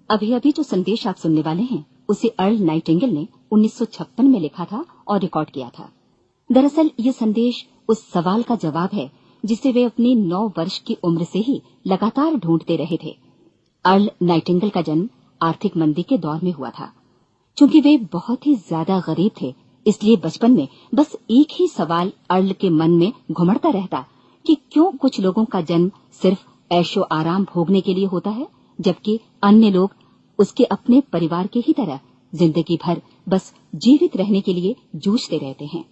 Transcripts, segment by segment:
अभी अभी जो संदेश आप सुनने वाले हैं उसे अर्ल नाइटिंगेल ने 1956 में लिखा था और रिकॉर्ड किया था। दरअसल ये संदेश उस सवाल का जवाब है जिसे वे अपनी 9 वर्ष की उम्र से ही लगातार ढूंढते रहे थे। अर्ल नाइटिंगेल का जन्म आर्थिक मंदी के दौर में हुआ था। चूंकि वे बहुत ही ज्यादा गरीब थे, इसलिए बचपन में बस एक ही सवाल अर्ल के मन में घुमड़ता रहता कि क्यों कुछ लोगों का जन्म सिर्फ ऐशो आराम भोगने के लिए होता है, जबकि अन्य लोग उसके अपने परिवार के ही तरह जिंदगी भर बस जीवित रहने के लिए जूझते रहते हैं।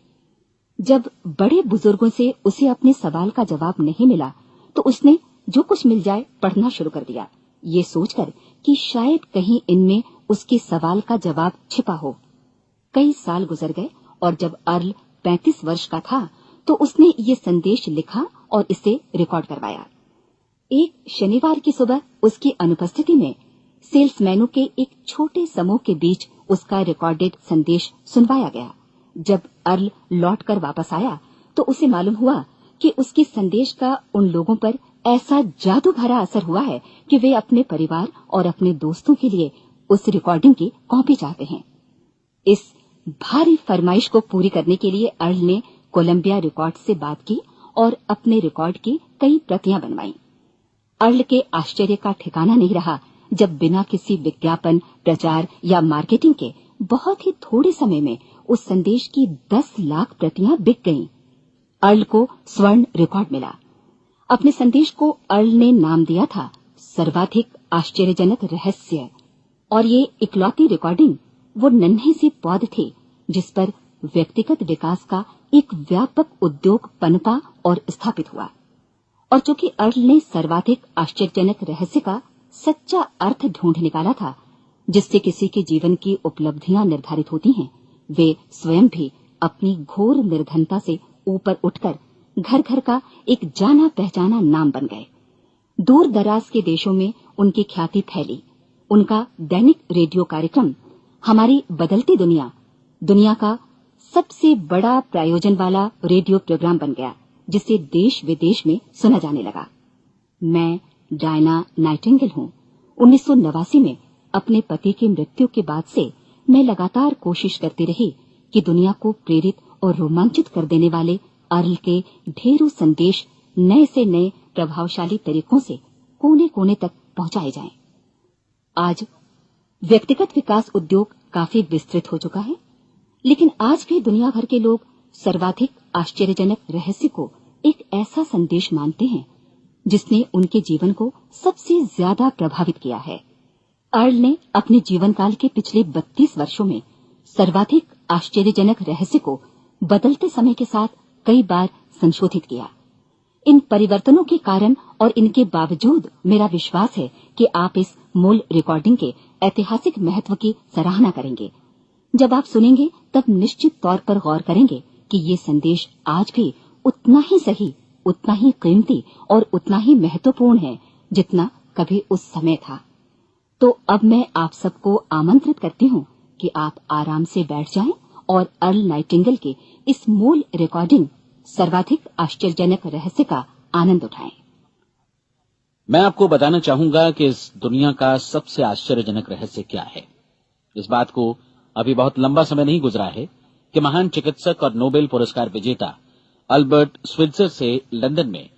जब बड़े बुजुर्गों से उसे अपने सवाल का जवाब नहीं मिला, तो उसने जो कुछ मिल जाए पढ़ना शुरू कर दिया, ये सोचकर कि शायद कहीं इनमें उसके सवाल का जवाब छिपा हो। कई साल गुजर गए और जब अर्ल 35 वर्ष का था तो उसने ये संदेश लिखा और इसे रिकॉर्ड करवाया। एक शनिवार की सुबह उसकी अनुपस्थिति में सेल्समैनों के एक छोटे समूह के बीच उसका रिकॉर्डेड संदेश सुनवाया गया। जब अर्ल लौटकर वापस आया तो उसे मालूम हुआ कि उसके संदेश का उन लोगों पर ऐसा जादू भरा असर हुआ है कि वे अपने परिवार और अपने दोस्तों के लिए उस रिकॉर्डिंग की कॉपी चाहते हैं। इस भारी फरमाइश को पूरी करने के लिए अर्ल ने कोलंबिया रिकॉर्ड से बात की और अपने रिकॉर्ड की कई प्रतियां बनवाईं। अर्ल के आश्चर्य का ठिकाना नहीं रहा जब बिना किसी विज्ञापन, प्रचार या मार्केटिंग के बहुत ही थोड़े समय में उस संदेश की 10 लाख प्रतियां बिक गईं। अर्ल को स्वर्ण रिकॉर्ड मिला। अपने संदेश को अर्ल ने नाम दिया था सर्वाधिक आश्चर्यजनक रहस्य, और ये इकलौती रिकॉर्डिंग वो नन्हे से पौध थे जिस पर व्यक्तिगत विकास का एक व्यापक उद्योग पनपा और स्थापित हुआ। और चूंकि अर्ल ने सर्वाधिक आश्चर्यजनक रहस्य का सच्चा अर्थ ढूंढ निकाला था, जिससे किसी के जीवन की उपलब्धियां निर्धारित होती हैं, वे स्वयं भी अपनी घोर निर्धनता से ऊपर उठकर घर घर का एक जाना पहचाना नाम बन गए। दूर दराज के देशों में उनकी ख्याति फैली। उनका दैनिक रेडियो कार्यक्रम हमारी बदलती दुनिया का सबसे बड़ा प्रायोजन वाला रेडियो प्रोग्राम बन गया, जिसे देश विदेश में सुना जाने लगा। मैं डायना नाइटिंगेल हूँ। 1989 में अपने पति की मृत्यु के बाद से मैं लगातार कोशिश करती रही कि दुनिया को प्रेरित और रोमांचित कर देने वाले अर्ल के ढेरों संदेश नए से नए प्रभावशाली तरीकों से कोने कोने तक पहुंचाए जाएं। आज व्यक्तिगत विकास उद्योग काफी विस्तृत हो चुका है, लेकिन आज भी दुनिया भर के लोग सर्वाधिक आश्चर्यजनक रहस्य को एक ऐसा संदेश मानते हैं जिसने उनके जीवन को सबसे ज्यादा प्रभावित किया है। अर्ल ने अपने जीवन काल के पिछले 32 वर्षों में सर्वाधिक आश्चर्यजनक रहस्य को बदलते समय के साथ कई बार संशोधित किया। इन परिवर्तनों के कारण और इनके बावजूद मेरा विश्वास है कि आप इस मूल रिकॉर्डिंग के ऐतिहासिक महत्व की सराहना करेंगे। जब आप सुनेंगे तब निश्चित तौर पर गौर करेंगे कि ये संदेश आज भी उतना ही सही, उतना ही कीमती और उतना ही महत्वपूर्ण है जितना कभी उस समय था। तो अब मैं आप सबको आमंत्रित करती हूँ कि आप आराम से बैठ जाएं और अर्ल नाइटिंगेल के इस मूल रिकॉर्डिंग सर्वाधिक आश्चर्यजनक रहस्य का आनंद उठाएं। मैं आपको बताना चाहूंगा कि इस दुनिया का सबसे आश्चर्यजनक रहस्य क्या है। इस बात को अभी बहुत लंबा समय नहीं गुजरा है कि महान चिकित्सक और नोबेल पुरस्कार विजेता अल्बर्ट स्विट्जर से लंदन में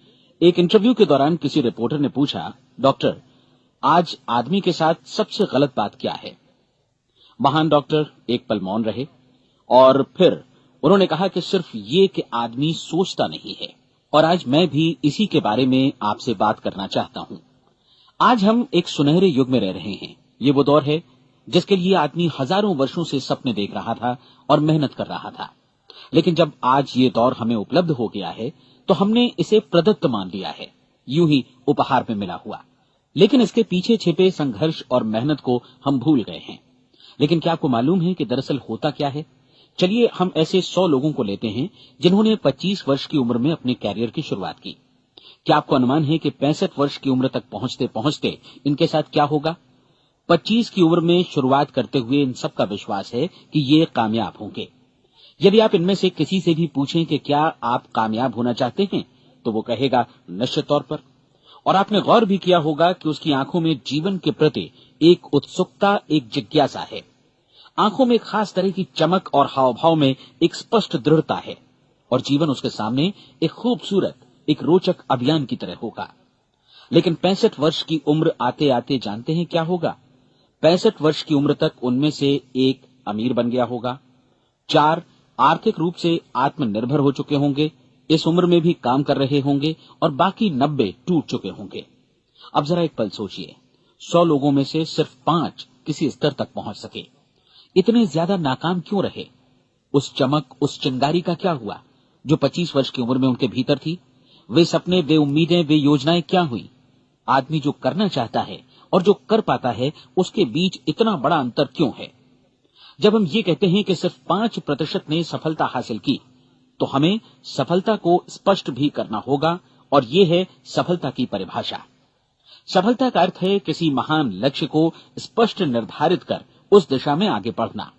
एक इंटरव्यू के दौरान किसी रिपोर्टर ने पूछा, डॉक्टर, आज आदमी के साथ सबसे गलत बात क्या है? महान डॉक्टर एक पल मौन रहे और फिर उन्होंने कहा कि सिर्फ ये कि आदमी सोचता नहीं है। और आज मैं भी इसी के बारे में आपसे बात करना चाहता हूं। आज हम एक सुनहरे युग में रह रहे हैं। ये वो दौर है जिसके लिए आदमी हजारों वर्षों से सपने देख रहा था और मेहनत कर रहा था। लेकिन जब आज ये दौर हमें उपलब्ध हो गया है तो हमने इसे प्रदत्त मान लिया है, यूं ही उपहार में मिला हुआ। लेकिन इसके पीछे छिपे संघर्ष और मेहनत को हम भूल गए हैं। लेकिन क्या आपको मालूम है कि दरअसल होता क्या है? चलिए हम ऐसे 100 लोगों को लेते हैं जिन्होंने 25 वर्ष की उम्र में अपने कैरियर की शुरुआत की। क्या आपको अनुमान है कि 65 वर्ष की उम्र तक पहुंचते पहुंचते इनके साथ क्या होगा? 25 की उम्र में शुरुआत करते हुए इन सबका विश्वास है कि ये कामयाब होंगे। यदि आप इनमें से किसी से भी पूछें कि क्या आप कामयाब होना चाहते हैं, तो वो कहेगा निश्चित तौर पर। और आपने गौर भी किया होगा कि उसकी आंखों में जीवन के प्रति एक उत्सुकता, एक जिज्ञासा है। आंखों में खास तरह की चमक और हाव भाव में एक स्पष्ट दृढ़ता है और जीवन उसके सामने एक खूबसूरत, एक रोचक अभियान की तरह होगा। लेकिन 65 वर्ष की उम्र आते आते जानते हैं क्या होगा? 65 वर्ष की उम्र तक उनमें से एक अमीर बन गया होगा, 4 आर्थिक रूप से आत्मनिर्भर हो चुके होंगे, इस उम्र में भी काम कर रहे होंगे और बाकी 90 टूट चुके होंगे। अब जरा एक पल सोचिए, 100 लोगों में से सिर्फ 5 किसी स्तर तक पहुंच सके। इतने ज्यादा नाकाम क्यों रहे? उस चमक, उस चिंगारी का क्या हुआ जो 25 वर्ष की उम्र में उनके भीतर थी? वे सपने, वे उम्मीदें, वे योजनाएं क्या हुई? आदमी जो करना चाहता है और जो कर पाता है, उसके बीच इतना बड़ा अंतर क्यों है? जब हम ये कहते हैं कि सिर्फ 5% ने सफलता हासिल की, तो हमें सफलता को स्पष्ट भी करना होगा, और ये है सफलता की परिभाषा। सफलता का अर्थ है किसी महान लक्ष्य को स्पष्ट निर्धारित कर उस दिशा में आगे बढ़ना।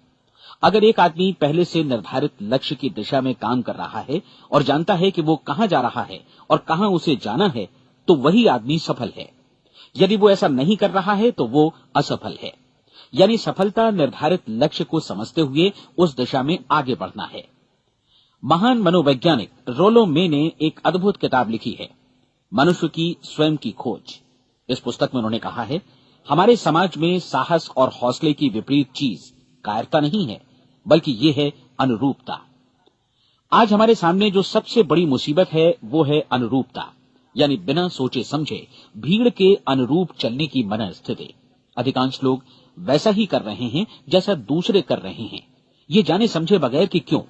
अगर एक आदमी पहले से निर्धारित लक्ष्य की दिशा में काम कर रहा है और जानता है कि वो कहां जा रहा है और कहां उसे जाना है, तो वही आदमी सफल है। यदि वो ऐसा नहीं कर रहा है तो वो असफल है। यानी सफलता निर्धारित लक्ष्य को समझते हुए उस दिशा में आगे बढ़ना है। महान मनोवैज्ञानिक रोलो मे ने एक अद्भुत किताब लिखी है, मनुष्य की स्वयं की खोज। इस पुस्तक में उन्होंने कहा है, हमारे समाज में साहस और हौसले की विपरीत चीज कायरता नहीं है, बल्कि ये है अनुरूपता। आज हमारे सामने जो सबसे बड़ी मुसीबत है वो है अनुरूपता, यानी बिना सोचे समझे भीड़ के अनुरूप चलने की मनस्थिति। अधिकांश लोग वैसा ही कर रहे हैं जैसा दूसरे कर रहे हैं, ये जाने समझे बगैर कि क्यों।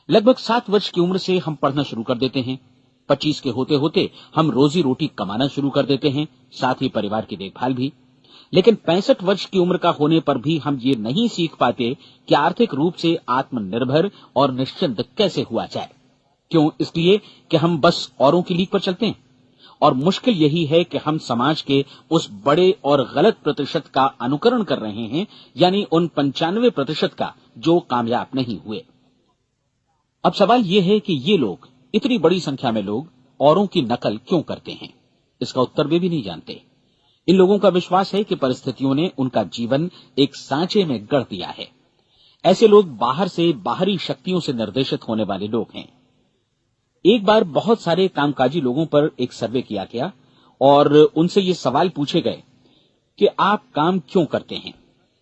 लगभग 7 वर्ष की उम्र से हम पढ़ना शुरू कर देते हैं, 25 के होते होते हम रोजी रोटी कमाना शुरू कर देते हैं, साथ ही परिवार की देखभाल भी। लेकिन 65 वर्ष की उम्र का होने पर भी हम ये नहीं सीख पाते कि आर्थिक रूप से आत्मनिर्भर और निश्चिंत कैसे हुआ जाए। क्यों? इसलिए कि हम बस औरों की लीक पर चलते हैं। और मुश्किल यही है कि हम समाज के उस बड़े और गलत प्रतिशत का अनुकरण कर रहे हैं, यानी उन 95% का जो कामयाब नहीं हुए। अब सवाल यह है कि ये लोग, इतनी बड़ी संख्या में लोग, औरों की नकल क्यों करते हैं? इसका उत्तर वे भी नहीं जानते। इन लोगों का विश्वास है कि परिस्थितियों ने उनका जीवन एक सांचे में गढ़ दिया है। ऐसे लोग बाहर से, बाहरी शक्तियों से निर्देशित होने वाले लोग हैं। एक बार बहुत सारे कामकाजी लोगों पर एक सर्वे किया गया और उनसे ये सवाल पूछे गए कि आप काम क्यों करते हैं,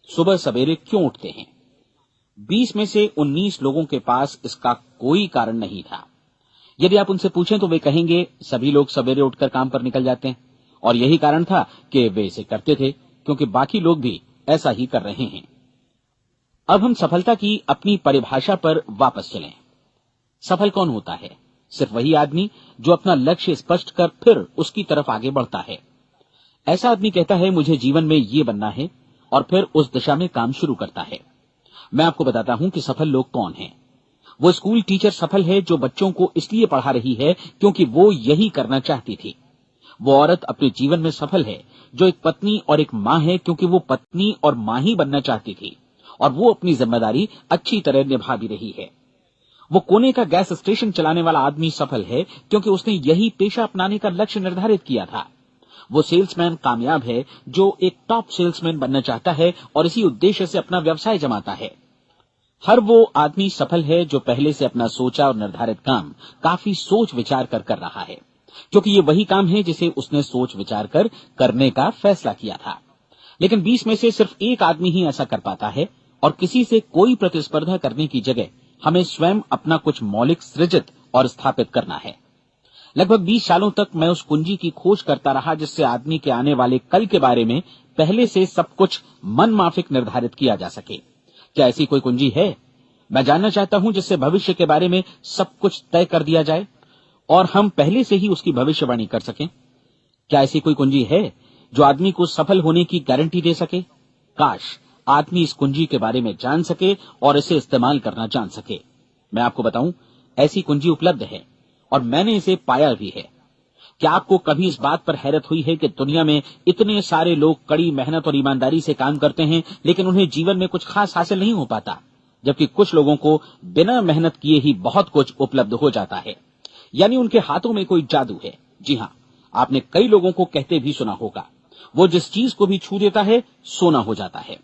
सुबह सवेरे क्यों उठते हैं? 20 में से 19 लोगों के पास इसका कोई कारण नहीं था। यदि आप उनसे पूछें तो वे कहेंगे सभी लोग सवेरे उठकर काम पर निकल जाते हैं, और यही कारण था कि वे इसे करते थे क्योंकि बाकी लोग भी ऐसा ही कर रहे हैं। अब हम सफलता की अपनी परिभाषा पर वापस चलें। सफल कौन होता है? सिर्फ वही आदमी जो अपना लक्ष्य स्पष्ट कर फिर उसकी तरफ आगे बढ़ता है। ऐसा आदमी कहता है मुझे जीवन में ये बनना है, और फिर उस दिशा में काम शुरू करता है। मैं आपको बताता हूं कि सफल लोग कौन हैं। वो स्कूल टीचर सफल है जो बच्चों को इसलिए पढ़ा रही है क्योंकि वो यही करना चाहती थी। वो औरत अपने जीवन में सफल है जो एक पत्नी और एक मां है क्योंकि वो पत्नी और मां ही बनना चाहती थी, और वो अपनी जिम्मेदारी अच्छी तरह निभा भी रही है। वो कोने का गैस स्टेशन चलाने वाला आदमी सफल है क्योंकि उसने यही पेशा अपनाने का लक्ष्य निर्धारित किया था। वो सेल्समैन कामयाब है जो एक टॉप सेल्समैन बनना चाहता है और इसी उद्देश्य से अपना व्यवसाय जमाता है। हर वो आदमी सफल है जो पहले से अपना सोचा और निर्धारित काम काफी सोच विचार कर रहा है, क्योंकि ये वही काम है जिसे उसने सोच विचार कर करने का फैसला किया था। लेकिन 20 में से सिर्फ एक आदमी ही ऐसा कर पाता है, और किसी से कोई प्रतिस्पर्धा करने की जगह हमें स्वयं अपना कुछ मौलिक सृजित और स्थापित करना है। लगभग 20 सालों तक मैं उस कुंजी की खोज करता रहा जिससे आदमी के आने वाले कल के बारे में पहले से सब कुछ मन माफिक निर्धारित किया जा सके। क्या ऐसी कोई कुंजी है? मैं जानना चाहता हूं जिससे भविष्य के बारे में सब कुछ तय कर दिया जाए और हम पहले से ही उसकी भविष्यवाणी कर सकें। क्या ऐसी कोई कुंजी है जो आदमी को सफल होने की गारंटी दे सके? काश आदमी इस कुंजी के बारे में जान सके और इसे इस्तेमाल करना जान सके। मैं आपको बताऊं, ऐसी कुंजी उपलब्ध है और मैंने इसे पाया भी है। क्या आपको कभी इस बात पर हैरत हुई है कि दुनिया में इतने सारे लोग कड़ी मेहनत और ईमानदारी से काम करते हैं लेकिन उन्हें जीवन में कुछ खास हासिल नहीं हो पाता, जबकि कुछ लोगों को बिना मेहनत किए ही बहुत कुछ उपलब्ध हो जाता है। यानी उनके हाथों में कोई जादू है। जी हां, आपने कई लोगों को कहते भी सुना होगा, वो जिस चीज को भी छू देता है सोना हो जाता है।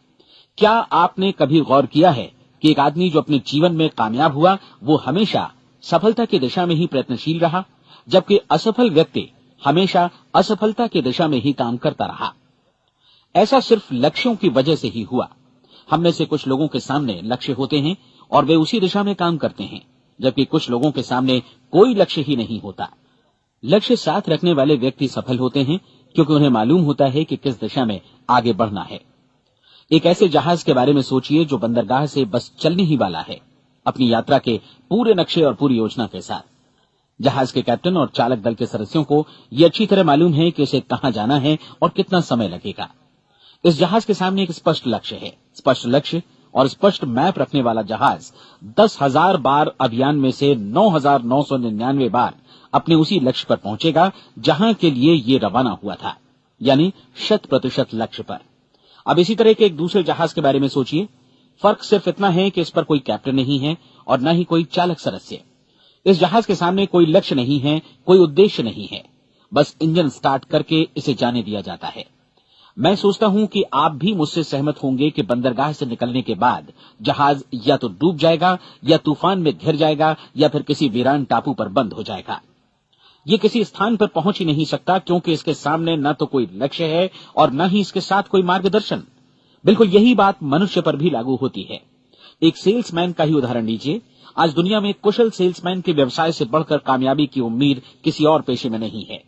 क्या आपने कभी गौर किया है कि एक आदमी जो अपने जीवन में कामयाब हुआ वो हमेशा सफलता की दिशा में ही प्रयत्नशील रहा, जबकि असफल व्यक्ति हमेशा असफलता की दिशा में ही काम करता रहा। ऐसा सिर्फ लक्ष्यों की वजह से ही हुआ। हम में से कुछ लोगों के सामने लक्ष्य होते हैं और वे उसी दिशा में काम करते हैं, जबकि कुछ लोगों के सामने कोई लक्ष्य ही नहीं होता। लक्ष्य साथ रखने वाले व्यक्ति सफल होते हैं क्योंकि उन्हें मालूम होता है कि किस दिशा में आगे बढ़ना है। एक ऐसे जहाज के बारे में सोचिए जो बंदरगाह से बस चलने ही वाला है, अपनी यात्रा के पूरे नक्शे और पूरी योजना के साथ। जहाज के कैप्टन और चालक दल के सदस्यों को यह अच्छी तरह मालूम है कि उसे कहां जाना है और कितना समय लगेगा। इस जहाज के सामने एक स्पष्ट लक्ष्य है। स्पष्ट लक्ष्य और स्पष्ट मैप रखने वाला जहाज 10,000 बार अभियान में से 9,999 बार अपने उसी लक्ष्य पर पहुंचेगा जहां के लिए ये रवाना हुआ था, यानी 100% लक्ष्य पर। अब इसी तरह के एक दूसरे जहाज के बारे में सोचिए। फर्क सिर्फ इतना है कि इस पर कोई कैप्टन नहीं है और न ही कोई चालक सदस्य। इस जहाज के सामने कोई लक्ष्य नहीं है, कोई उद्देश्य नहीं है, बस इंजन स्टार्ट करके इसे जाने दिया जाता है। मैं सोचता हूं कि आप भी मुझसे सहमत होंगे कि बंदरगाह से निकलने के बाद जहाज या तो डूब जाएगा या तूफान में घिर जाएगा या फिर किसी वीरान टापू पर बंद हो जाएगा। ये किसी स्थान पर पहुंच ही नहीं सकता क्योंकि इसके सामने न तो कोई लक्ष्य है और न ही इसके साथ कोई मार्गदर्शन। बिल्कुल यही बात मनुष्य पर भी लागू होती है। एक सेल्समैन का ही उदाहरण लीजिए। आज दुनिया में कुशल सेल्समैन के व्यवसाय से बढ़कर कामयाबी की उम्मीद किसी और पेशे में नहीं है।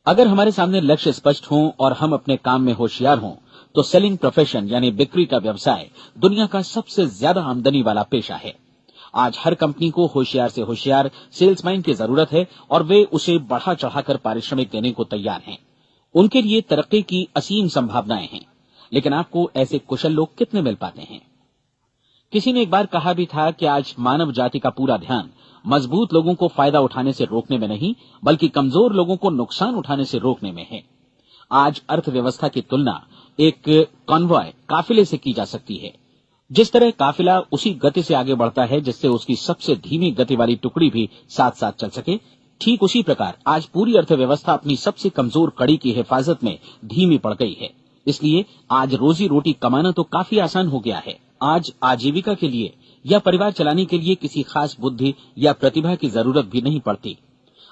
अगर हमारे सामने लक्ष्य स्पष्ट हो और हम अपने काम में होशियार हों, तो सेलिंग प्रोफेशन यानी बिक्री का व्यवसाय दुनिया का सबसे ज्यादा आमदनी वाला पेशा है। आज हर कंपनी को होशियार से होशियार सेल्समैन की जरूरत है और वे उसे बढ़ा चढ़ाकर पारिश्रमिक देने को तैयार हैं। उनके लिए तरक्की की असीम संभावनाएं हैं, लेकिन आपको ऐसे कुशल लोग कितने मिल पाते हैं? किसी ने एक बार कहा भी था कि आज मानव जाति का पूरा ध्यान मजबूत लोगों को फायदा उठाने से रोकने में नहीं, बल्कि कमजोर लोगों को नुकसान उठाने से रोकने में है। आज अर्थव्यवस्था की तुलना एक कॉन्वॉय काफिले से की जा सकती है। जिस तरह काफिला उसी गति से आगे बढ़ता है जिससे उसकी सबसे धीमी गति वाली टुकड़ी भी साथ साथ चल सके, ठीक उसी प्रकार आज पूरी अर्थव्यवस्था अपनी सबसे कमजोर कड़ी की हिफाजत में धीमी पड़ गई है। इसलिए आज रोजी रोटी कमाना तो काफी आसान हो गया है। आज आजीविका के लिए या परिवार चलाने के लिए किसी खास बुद्धि या प्रतिभा की जरूरत भी नहीं पड़ती।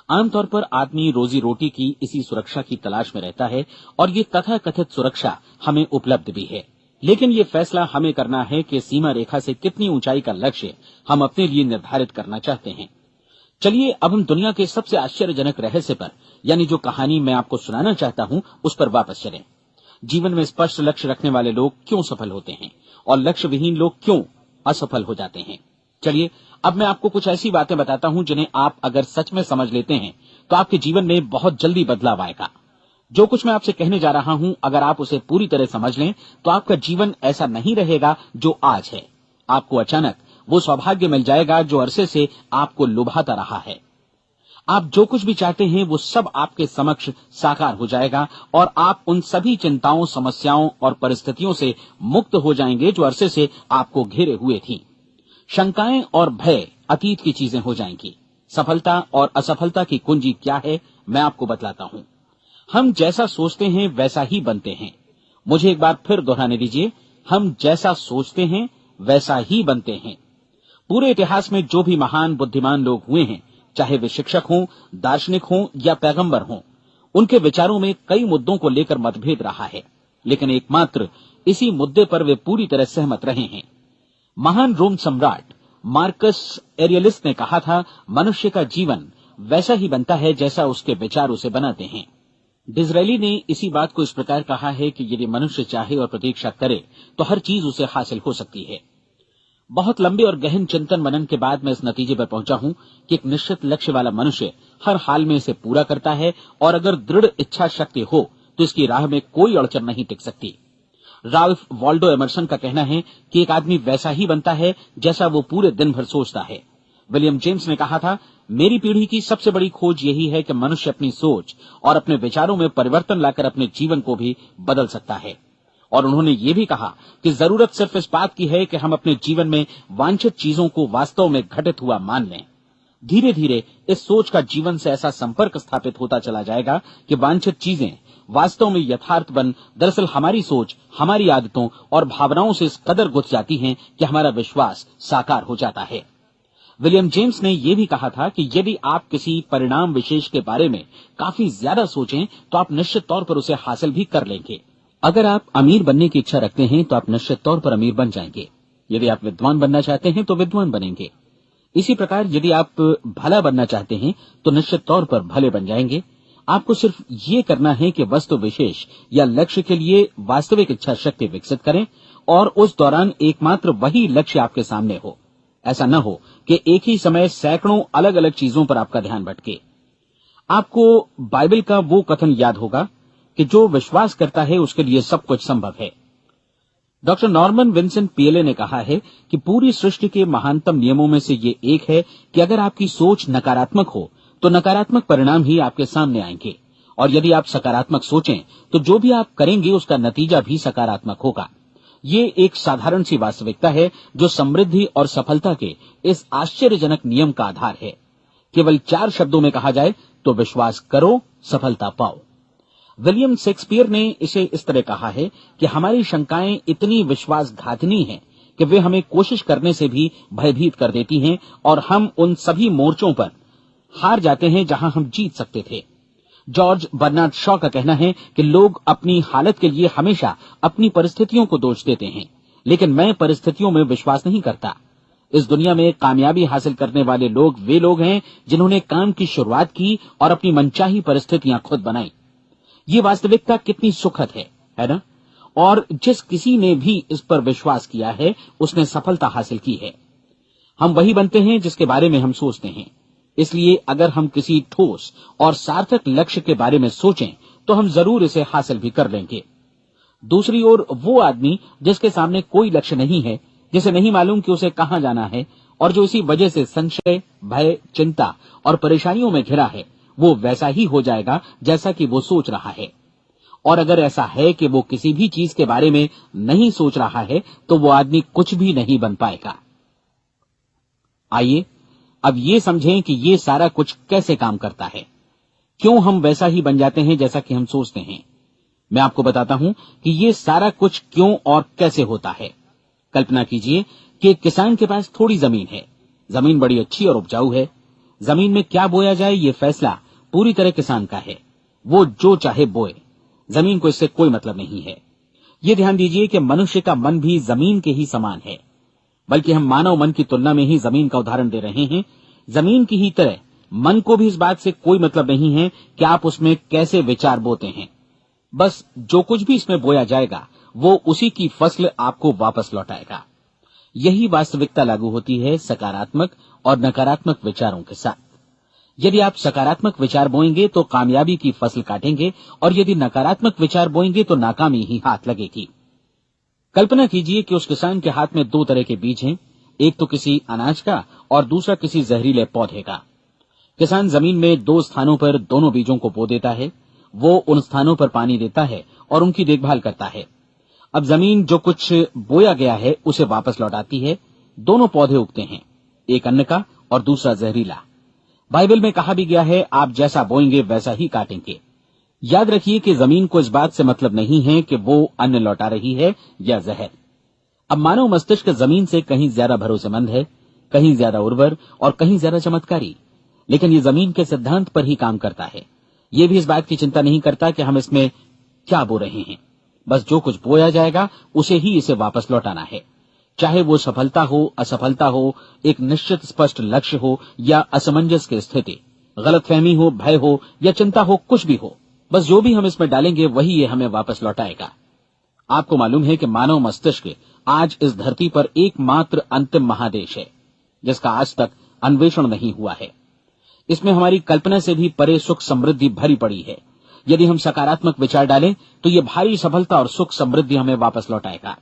आमतौर पर आदमी रोजी रोटी की इसी सुरक्षा की तलाश में रहता है और ये तथाकथित सुरक्षा हमें उपलब्ध भी है। लेकिन ये फैसला हमें करना है कि सीमा रेखा से कितनी ऊंचाई का लक्ष्य हम अपने लिए निर्धारित करना चाहते हैं। चलिए अब हम दुनिया के सबसे आश्चर्यजनक रहस्य पर, यानी जो कहानी मैं आपको सुनाना चाहता हूं, उस पर वापस चलें। जीवन में स्पष्ट लक्ष्य रखने वाले लोग क्यों सफल होते हैं और लक्ष्य विहीन लोग क्यों असफल हो जाते हैं? चलिए अब मैं आपको कुछ ऐसी बातें बताता हूं जिन्हें आप अगर सच में समझ लेते हैं तो आपके जीवन में बहुत जल्दी बदलाव आएगा। जो कुछ मैं आपसे कहने जा रहा हूं, अगर आप उसे पूरी तरह समझ लें तो आपका जीवन ऐसा नहीं रहेगा जो आज है। आपको अचानक वो सौभाग्य मिल जाएगा जो अरसे से आपको लुभाता रहा है। आप जो कुछ भी चाहते हैं वो सब आपके समक्ष साकार हो जाएगा और आप उन सभी चिंताओं, समस्याओं और परिस्थितियों से मुक्त हो जाएंगे जो अरसे से आपको घेरे हुए थी। शंकाएं और भय अतीत की चीजें हो जाएंगी। सफलता और असफलता की कुंजी क्या है, मैं आपको बतलाता हूं। हम जैसा सोचते हैं वैसा ही बनते हैं। मुझे एक बार फिर दोहराने दीजिए, हम जैसा सोचते हैं वैसा ही बनते हैं। पूरे इतिहास में जो भी महान बुद्धिमान लोग हुए हैं, चाहे वे शिक्षक हों, दार्शनिक हों या पैगंबर हों, उनके विचारों में कई मुद्दों को लेकर मतभेद रहा है, लेकिन एकमात्र इसी मुद्दे पर वे पूरी तरह सहमत रहे हैं। महान रोम सम्राट मार्कस एरियलिस ने कहा था, मनुष्य का जीवन वैसा ही बनता है जैसा उसके विचार उसे बनाते हैं। डिज़रायली ने इसी बात को इस प्रकार कहा है कि यदि मनुष्य चाहे और प्रतीक्षा करे तो हर चीज उसे हासिल हो सकती है। बहुत लंबे और गहन चिंतन मनन के बाद मैं इस नतीजे पर पहुंचा हूं कि एक निश्चित लक्ष्य वाला मनुष्य हर हाल में इसे पूरा करता है और अगर दृढ़ इच्छा शक्ति हो तो इसकी राह में कोई अड़चन नहीं टिक सकती। राल्फ वॉल्डो एमर्सन का कहना है कि एक आदमी वैसा ही बनता है जैसा वो पूरे दिन भर सोचता है। विलियम जेम्स ने कहा था, मेरी पीढ़ी की सबसे बड़ी खोज यही है कि मनुष्य अपनी सोच और अपने विचारों में परिवर्तन लाकर अपने जीवन को भी बदल सकता है। और उन्होंने ये भी कहा कि जरूरत सिर्फ इस बात की है कि हम अपने जीवन में वांछित चीजों को वास्तव में घटित हुआ मान लें। धीरे धीरे इस सोच का जीवन से ऐसा संपर्क स्थापित होता चला जाएगा कि वांछित चीजें वास्तव में यथार्थ बन दरअसल हमारी सोच, हमारी आदतों और भावनाओं से इस कदर गुथ जाती हैं कि हमारा विश्वास साकार हो जाता है। विलियम जेम्स ने यह भी कहा था कि यदि आप किसी परिणाम विशेष के बारे में काफी ज्यादा सोचें तो आप निश्चित तौर पर उसे हासिल भी कर लेंगे। अगर आप अमीर बनने की इच्छा रखते हैं तो आप निश्चित तौर पर अमीर बन जाएंगे। यदि आप विद्वान बनना चाहते हैं तो विद्वान बनेंगे। इसी प्रकार यदि आप भला बनना चाहते हैं तो निश्चित तौर पर भले बन जाएंगे। आपको सिर्फ ये करना है कि वस्तु विशेष या लक्ष्य के लिए वास्तविक इच्छा शक्ति विकसित करें और उस दौरान एकमात्र वही लक्ष्य आपके सामने हो। ऐसा न हो कि एक ही समय सैकड़ों अलग अलग चीजों पर आपका ध्यान भटके। आपको बाइबल का वो कथन याद होगा कि जो विश्वास करता है उसके लिए सब कुछ संभव है। डॉक्टर नॉर्मन विंसेंट पीएले ने कहा है कि पूरी सृष्टि के महानतम नियमों में से ये एक है कि अगर आपकी सोच नकारात्मक हो तो नकारात्मक परिणाम ही आपके सामने आएंगे, और यदि आप सकारात्मक सोचें तो जो भी आप करेंगे उसका नतीजा भी सकारात्मक होगा। ये एक साधारण सी वास्तविकता है जो समृद्धि और सफलता के इस आश्चर्यजनक नियम का आधार है। केवल 4 शब्दों में कहा जाए तो विश्वास करो, सफलता पाओ। विलियम शेक्सपियर ने इसे इस तरह कहा है कि हमारी शंकाएं इतनी विश्वासघातिनी हैं कि वे हमें कोशिश करने से भी भयभीत कर देती हैं और हम उन सभी मोर्चों पर हार जाते हैं जहां हम जीत सकते थे। जॉर्ज बर्नार्ड शॉ का कहना है कि लोग अपनी हालत के लिए हमेशा अपनी परिस्थितियों को दोष देते हैं, लेकिन मैं परिस्थितियों में विश्वास नहीं करता। इस दुनिया में कामयाबी हासिल करने वाले लोग वे लोग हैं जिन्होंने काम की शुरुआत की और अपनी मनचाही परिस्थितियां खुद बनाई। ये वास्तविकता कितनी सुखद है ना? और जिस किसी ने भी इस पर विश्वास किया है उसने सफलता हासिल की है। हम वही बनते हैं जिसके बारे में हम सोचते हैं। इसलिए अगर हम किसी ठोस और सार्थक लक्ष्य के बारे में सोचें तो हम जरूर इसे हासिल भी कर लेंगे। दूसरी ओर वो आदमी जिसके सामने कोई लक्ष्य नहीं है, जिसे नहीं मालूम कि उसे कहां जाना है और जो इसी वजह से संशय, भय, चिंता और परेशानियों में घिरा है, वो वैसा ही हो जाएगा जैसा कि वो सोच रहा है। और अगर ऐसा है कि वो किसी भी चीज के बारे में नहीं सोच रहा है तो वो आदमी कुछ भी नहीं बन पाएगा। आइए अब ये समझें कि ये सारा कुछ कैसे काम करता है, क्यों हम वैसा ही बन जाते हैं जैसा कि हम सोचते हैं। मैं आपको बताता हूं कि ये सारा कुछ क्यों और कैसे होता है। कल्पना कीजिए कि एक किसान के पास थोड़ी जमीन है। जमीन बड़ी अच्छी और उपजाऊ है। जमीन में क्या बोया जाए ये फैसला पूरी तरह किसान का है। वो जो चाहे बोए, जमीन को इससे कोई मतलब नहीं है। ये ध्यान दीजिए कि मनुष्य का मन भी जमीन के ही समान है, बल्कि हम मानव मन की तुलना में ही जमीन का उदाहरण दे रहे हैं। जमीन की ही तरह मन को भी इस बात से कोई मतलब नहीं है कि आप उसमें कैसे विचार बोते हैं। बस जो कुछ भी इसमें बोया जाएगा वो उसी की फसल आपको वापस लौटाएगा। यही वास्तविकता लागू होती है सकारात्मक और नकारात्मक विचारों के साथ। यदि आप सकारात्मक विचार बोएंगे तो कामयाबी की फसल काटेंगे, और यदि नकारात्मक विचार बोएंगे तो नाकामी ही हाथ लगेगी। कल्पना कीजिए कि उस किसान के हाथ में 2 तरह के बीज हैं, एक तो किसी अनाज का और दूसरा किसी जहरीले पौधे का। किसान जमीन में 2 स्थानों पर दोनों बीजों को बो देता है। वो उन स्थानों पर पानी देता है और उनकी देखभाल करता है। अब जमीन जो कुछ बोया गया है उसे वापस लौटाती है। दोनों पौधे उगते हैं, एक अन्न का और दूसरा जहरीला। बाइबल में कहा भी गया है, आप जैसा बोएंगे वैसा ही काटेंगे। याद रखिए कि जमीन को इस बात से मतलब नहीं है कि वो अन्न लौटा रही है या जहर। अब मानव मस्तिष्क जमीन से कहीं ज्यादा भरोसेमंद है, कहीं ज्यादा उर्वर और कहीं ज्यादा चमत्कारी, लेकिन ये जमीन के सिद्धांत पर ही काम करता है। ये भी इस बात की चिंता नहीं करता कि हम इसमें क्या बो रहे हैं। बस जो कुछ बोया जाएगा उसे ही इसे वापस लौटाना है, चाहे वो सफलता हो, असफलता हो, एक निश्चित स्पष्ट लक्ष्य हो या असमंजस की स्थिति, गलतफहमी हो, भय हो या चिंता हो, कुछ भी हो। बस जो भी हम इसमें डालेंगे वही ये हमें वापस लौटाएगा। आपको मालूम है कि मानव मस्तिष्क आज इस धरती पर एकमात्र अंतिम महादेश है जिसका आज तक अन्वेषण नहीं हुआ है। इसमें हमारी कल्पना से भी परे सुख समृद्धि भरी पड़ी है। यदि हम सकारात्मक विचार डालें तो ये भारी सफलता और सुख समृद्धि हमें वापस लौटाएगा।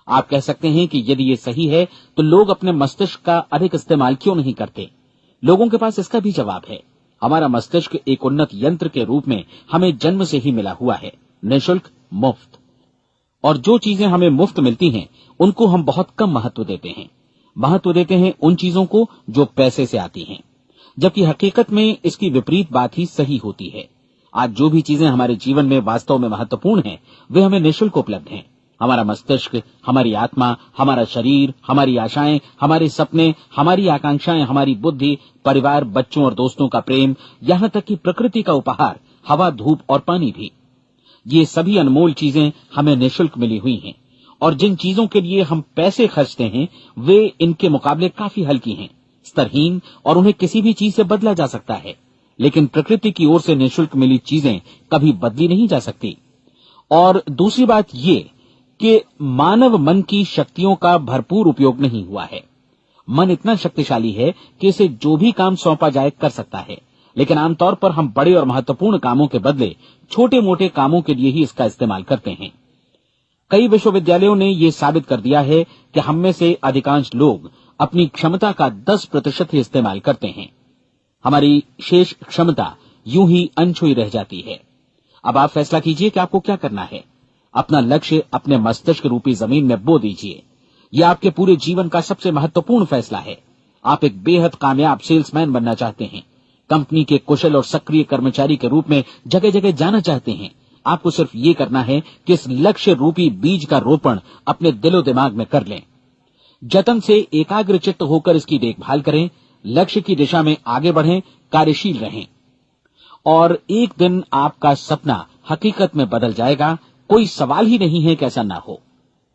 आप कह सकते हैं कि यदि ये सही है तो लोग अपने मस्तिष्क का अधिक इस्तेमाल क्यों नहीं करते? लोगों के पास इसका भी जवाब है। हमारा मस्तिष्क एक उन्नत यंत्र के रूप में हमें जन्म से ही मिला हुआ है, निःशुल्क, मुफ्त। और जो चीजें हमें मुफ्त मिलती हैं उनको हम बहुत कम महत्व देते हैं। महत्व देते हैं उन चीजों को जो पैसे से आती हैं। जबकि हकीकत में इसकी विपरीत बात ही सही होती है। आज जो भी चीजें हमारे जीवन में वास्तव में महत्वपूर्ण हैं, वे हमें निःशुल्क उपलब्ध हैं। हमारा मस्तिष्क, हमारी आत्मा, हमारा शरीर, हमारी आशाएं, हमारे सपने, हमारी आकांक्षाएं, हमारी बुद्धि, परिवार, बच्चों और दोस्तों का प्रेम, यहाँ तक कि प्रकृति का उपहार, हवा, धूप और पानी भी, ये सभी अनमोल चीजें हमें निःशुल्क मिली हुई हैं। और जिन चीजों के लिए हम पैसे खर्चते हैं, वे इनके मुकाबले काफी हल्की हैं, स्तरहीन, और उन्हें किसी भी चीज से बदला जा सकता है। लेकिन प्रकृति की ओर से निःशुल्क मिली चीजें कभी बदली नहीं जा सकती। और दूसरी बात ये कि मानव मन की शक्तियों का भरपूर उपयोग नहीं हुआ है। मन इतना शक्तिशाली है कि इसे जो भी काम सौंपा जाए कर सकता है, लेकिन आमतौर पर हम बड़े और महत्वपूर्ण कामों के बदले छोटे मोटे कामों के लिए ही इसका इस्तेमाल करते हैं। कई विश्वविद्यालयों ने यह साबित कर दिया है कि हम में से अधिकांश लोग अपनी क्षमता का 10% ही इस्तेमाल करते हैं। हमारी शेष क्षमता यूं ही अनछुई रह जाती है। अब आप फैसला कीजिए कि आपको क्या करना है। अपना लक्ष्य अपने मस्तिष्क रूपी जमीन में बो दीजिए। यह आपके पूरे जीवन का सबसे महत्वपूर्ण फैसला है। आप एक बेहद कामयाब सेल्समैन बनना चाहते हैं, कंपनी के कुशल और सक्रिय कर्मचारी के रूप में जगह जगह जाना चाहते हैं। आपको सिर्फ ये करना है कि इस लक्ष्य रूपी बीज का रोपण अपने दिलो दिमाग में कर लें। जतन से एकाग्रचित्त होकर इसकी देखभाल करें, लक्ष्य की दिशा में आगे बढ़ें, कार्यशील रहें, और एक दिन आपका सपना हकीकत में बदल जाएगा। कोई सवाल ही नहीं है कि ऐसा ना हो।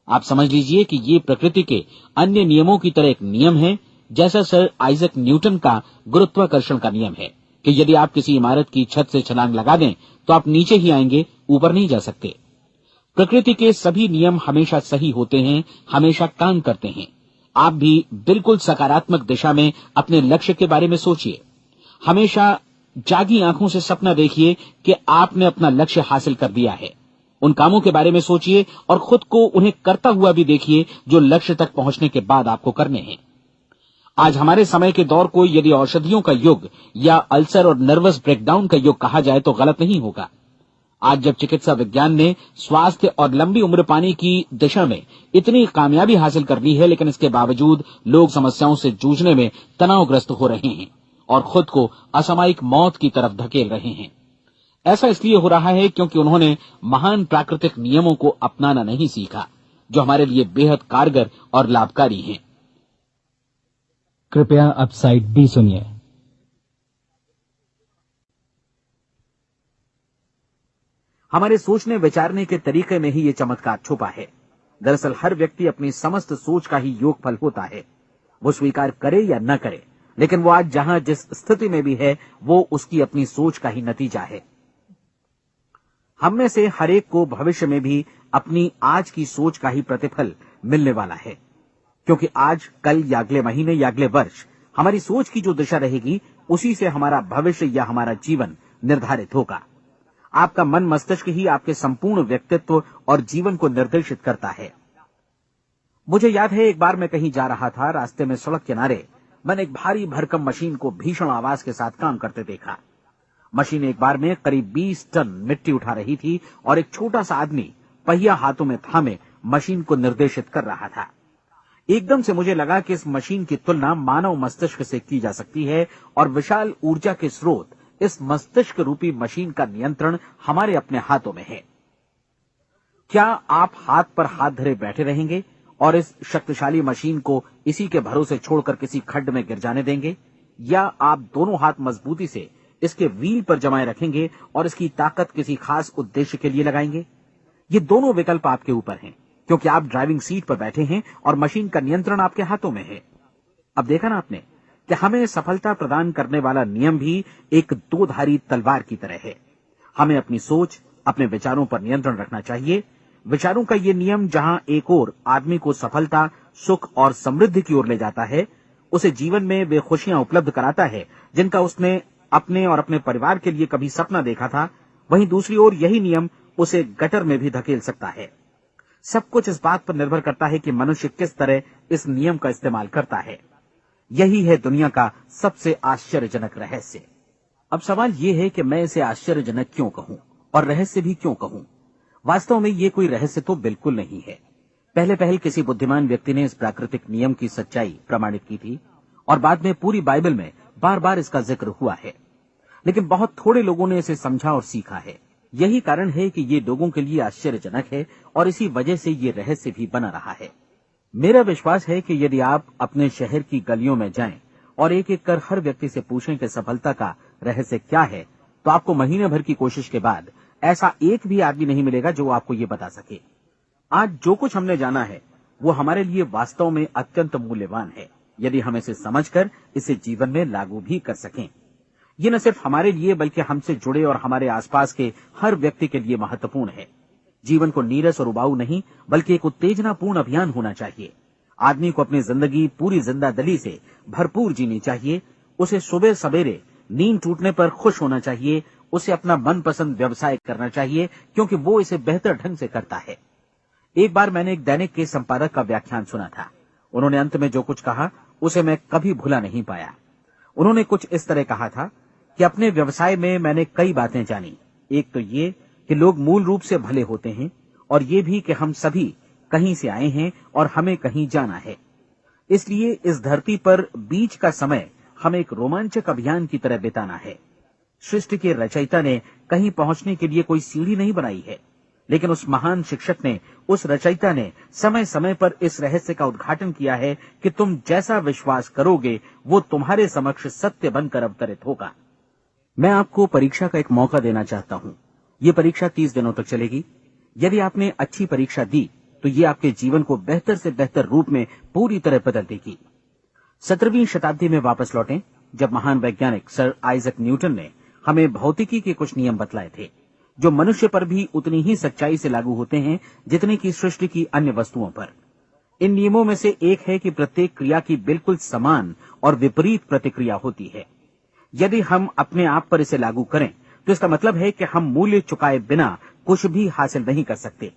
आप समझ लीजिए कि ये प्रकृति के अन्य नियमों की तरह एक नियम है, जैसा सर आइजक न्यूटन का गुरुत्वाकर्षण का नियम है कि यदि आप किसी इमारत की छत से छलांग लगा दें तो आप नीचे ही आएंगे, ऊपर नहीं जा सकते। प्रकृति के सभी नियम हमेशा सही होते हैं, हमेशा काम करते हैं। आप भी बिल्कुल सकारात्मक दिशा में अपने लक्ष्य के बारे में सोचिए। हमेशा जागी आंखों से सपना देखिए कि आपने अपना लक्ष्य हासिल कर दिया है। उन कामों के बारे में सोचिए और खुद को उन्हें करता हुआ भी देखिए जो लक्ष्य तक पहुंचने के बाद आपको करने हैं। आज हमारे समय के दौर को यदि औषधियों का युग या अल्सर और नर्वस ब्रेकडाउन का युग कहा जाए तो गलत नहीं होगा। आज जब चिकित्सा विज्ञान ने स्वास्थ्य और लंबी उम्र पाने की दिशा में इतनी कामयाबी हासिल कर ली है, लेकिन इसके बावजूद लोग समस्याओं से जूझने में तनावग्रस्त हो रहे हैं और खुद को असामयिक मौत की तरफ धकेल रहे हैं। ऐसा इसलिए हो रहा है क्योंकि उन्होंने महान प्राकृतिक नियमों को अपनाना नहीं सीखा, जो हमारे लिए बेहद कारगर और लाभकारी हैं। कृपया अब साइड बी सुनिए। हमारे सोचने विचारने के तरीके में ही ये चमत्कार छुपा है। दरअसल हर व्यक्ति अपनी समस्त सोच का ही योगफल होता है। वो स्वीकार करे या न करे, लेकिन वो आज जहां जिस स्थिति में भी है, वो उसकी अपनी सोच का ही नतीजा है। हम में से हर एक को भविष्य में भी अपनी आज की सोच का ही प्रतिफल मिलने वाला है, क्योंकि आज, कल या अगले महीने या अगले वर्ष हमारी सोच की जो दिशा रहेगी, उसी से हमारा भविष्य या हमारा जीवन निर्धारित होगा। आपका मन मस्तिष्क ही आपके संपूर्ण व्यक्तित्व और जीवन को निर्देशित करता है। मुझे याद है, एक बार मैं कहीं जा रहा था, रास्ते में सड़क किनारे मैंने एक भारी भरकम मशीन को भीषण आवाज के साथ काम करते देखा। मशीन एक बार में करीब 20 टन मिट्टी उठा रही थी और एक छोटा सा आदमी पहिया हाथों में थामे मशीन को निर्देशित कर रहा था। एकदम से मुझे लगा कि इस मशीन की तुलना मानव मस्तिष्क से की जा सकती है और विशाल ऊर्जा के स्रोत इस मस्तिष्क रूपी मशीन का नियंत्रण हमारे अपने हाथों में है। क्या आप हाथ पर हाथ धरे बैठे रहेंगे और इस शक्तिशाली मशीन को इसी के भरोसे छोड़कर किसी खड्ड में गिर जाने देंगे, या आप दोनों हाथ मजबूती से इसके व्हील पर जमाए रखेंगे और इसकी ताकत किसी खास उद्देश्य के लिए लगाएंगे? ये दोनों विकल्प आपके ऊपर हैं, क्योंकि आप ड्राइविंग सीट पर बैठे हैं और मशीन का नियंत्रण आपके हाथों में है। अब देखा ना आपने कि हमें सफलता प्रदान करने वाला नियम भी एक दो-धारी तलवार की तरह है। हमें अपनी सोच, अपने विचारों पर नियंत्रण रखना चाहिए। विचारों का ये नियम जहां एक ओर आदमी को सफलता, सुख और समृद्धि की ओर ले जाता है, उसे जीवन में वे खुशियां उपलब्ध कराता है जिनका उसने अपने और अपने परिवार के लिए कभी सपना देखा था, वहीं दूसरी ओर यही नियम उसे गटर में भी धकेल सकता है। सब कुछ इस बात पर निर्भर करता है कि मनुष्य किस तरह इस नियम का इस्तेमाल करता है। यही है दुनिया का सबसे आश्चर्यजनक रहस्य। अब सवाल यह है कि मैं इसे आश्चर्यजनक क्यों कहूं और रहस्य भी क्यों कहूं। वास्तव में ये कोई रहस्य तो बिल्कुल नहीं है। पहले किसी बुद्धिमान व्यक्ति ने इस प्राकृतिक नियम की सच्चाई प्रमाणित की थी और बाद में पूरी बाइबल में बार बार इसका जिक्र हुआ है, लेकिन बहुत थोड़े लोगों ने इसे समझा और सीखा है। यही कारण है कि ये लोगों के लिए आश्चर्यजनक है और इसी वजह से ये रहस्य भी बना रहा है। मेरा विश्वास है कि यदि आप अपने शहर की गलियों में जाएं और एक एक कर हर व्यक्ति से पूछें कि सफलता का रहस्य क्या है, तो आपको महीने भर की कोशिश के बाद ऐसा एक भी आदमी नहीं मिलेगा जो आपको ये बता सके। आज जो कुछ हमने जाना है वो हमारे लिए वास्तव में अत्यंत मूल्यवान है, यदि हम इसे समझकर इसे जीवन में लागू भी कर सकें। ये न सिर्फ हमारे लिए बल्कि हमसे जुड़े और हमारे आसपास के हर व्यक्ति के लिए महत्वपूर्ण है। जीवन को नीरस और उबाऊ नहीं बल्कि एक उत्तेजनापूर्ण अभियान होना चाहिए। आदमी को अपनी जिंदगी पूरी जिंदादिली से भरपूर जीनी चाहिए। उसे सुबह सवेरे नींद टूटने पर खुश होना चाहिए। उसे अपना मनपसंद व्यवसाय करना चाहिए क्योंकि वो इसे बेहतर ढंग से करता है। एक बार मैंने एक दैनिक के संपादक का व्याख्यान सुना था। उन्होंने अंत में जो कुछ कहा उसे मैं कभी भुला नहीं पाया। उन्होंने कुछ इस तरह कहा था कि अपने व्यवसाय में मैंने कई बातें जानी। एक तो ये कि लोग मूल रूप से भले होते हैं और ये भी कि हम सभी कहीं से आए हैं और हमें कहीं जाना है। इसलिए इस धरती पर बीच का समय हमें एक रोमांचक अभियान की तरह बिताना है। सृष्टि के रचयिता ने कहीं पहुंचने के लिए कोई सीढ़ी नहीं बनाई है, लेकिन उस महान शिक्षक ने, उस रचयिता ने समय समय पर इस रहस्य का उद्घाटन किया है कि तुम जैसा विश्वास करोगे वो तुम्हारे समक्ष सत्य बनकर अवतरित होगा। मैं आपको परीक्षा का एक मौका देना चाहता हूं। ये परीक्षा 30 दिनों तक चलेगी। यदि आपने अच्छी परीक्षा दी तो ये आपके जीवन को बेहतर से बेहतर रूप में पूरी तरह बदल देगी। 17वीं शताब्दी में वापस लौटें, जब महान वैज्ञानिक सर आइजक न्यूटन ने हमें भौतिकी के कुछ नियम बतलाए थे, जो मनुष्य पर भी उतनी ही सच्चाई से लागू होते हैं जितनी की सृष्टि की अन्य वस्तुओं पर। इन नियमों में से एक है कि प्रत्येक क्रिया की बिल्कुल समान और विपरीत प्रतिक्रिया होती है। यदि हम अपने आप पर इसे लागू करें तो इसका मतलब है कि हम मूल्य चुकाए बिना कुछ भी हासिल नहीं कर सकते।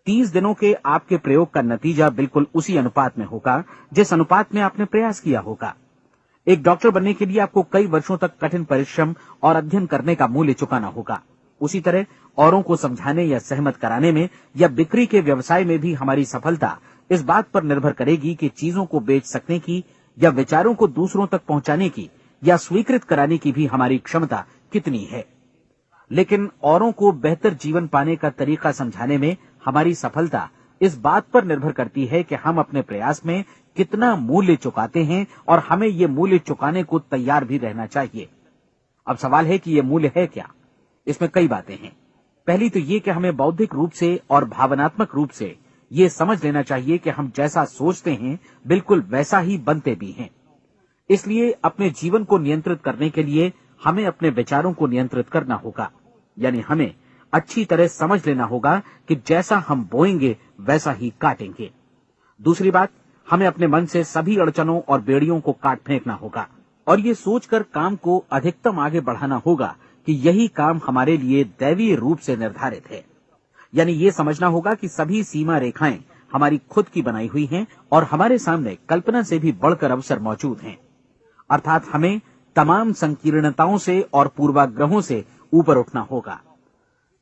30 दिनों के आपके प्रयोग का नतीजा बिल्कुल उसी अनुपात में होगा जिस अनुपात में आपने प्रयास किया होगा। एक डॉक्टर बनने के लिए आपको कई वर्षों तक कठिन परिश्रम और अध्ययन करने का मूल्य चुकाना होगा। उसी तरह औरों को समझाने या सहमत कराने में या बिक्री के व्यवसाय में भी हमारी सफलता इस बात पर निर्भर करेगी कि चीजों को बेच सकने की या विचारों को दूसरों तक पहुंचाने की या स्वीकृत कराने की भी हमारी क्षमता कितनी है। लेकिन औरों को बेहतर जीवन पाने का तरीका समझाने में हमारी सफलता इस बात पर निर्भर करती है कि हम अपने प्रयास में कितना मूल्य चुकाते हैं और हमें ये मूल्य चुकाने को तैयार भी रहना चाहिए। अब सवाल है कि ये मूल्य है क्या? इसमें कई बातें हैं। पहली तो ये कि हमें बौद्धिक रूप से और भावनात्मक रूप से ये समझ लेना चाहिए कि हम जैसा सोचते हैं बिल्कुल वैसा ही बनते भी हैं। इसलिए अपने जीवन को नियंत्रित करने के लिए हमें अपने विचारों को नियंत्रित करना होगा। यानी हमें अच्छी तरह समझ लेना होगा कि जैसा हम बोएंगे वैसा ही काटेंगे। दूसरी बात, हमें अपने मन से सभी अड़चनों और बेड़ियों को काट फेंकना होगा और ये सोचकर काम को अधिकतम आगे बढ़ाना होगा कि यही काम हमारे लिए दैवीय रूप से निर्धारित है। यानी ये समझना होगा कि सभी सीमा रेखाएं हमारी खुद की बनाई हुई हैं और हमारे सामने कल्पना से भी बढ़कर अवसर मौजूद हैं। अर्थात हमें तमाम संकीर्णताओं से और पूर्वाग्रहों से ऊपर उठना होगा।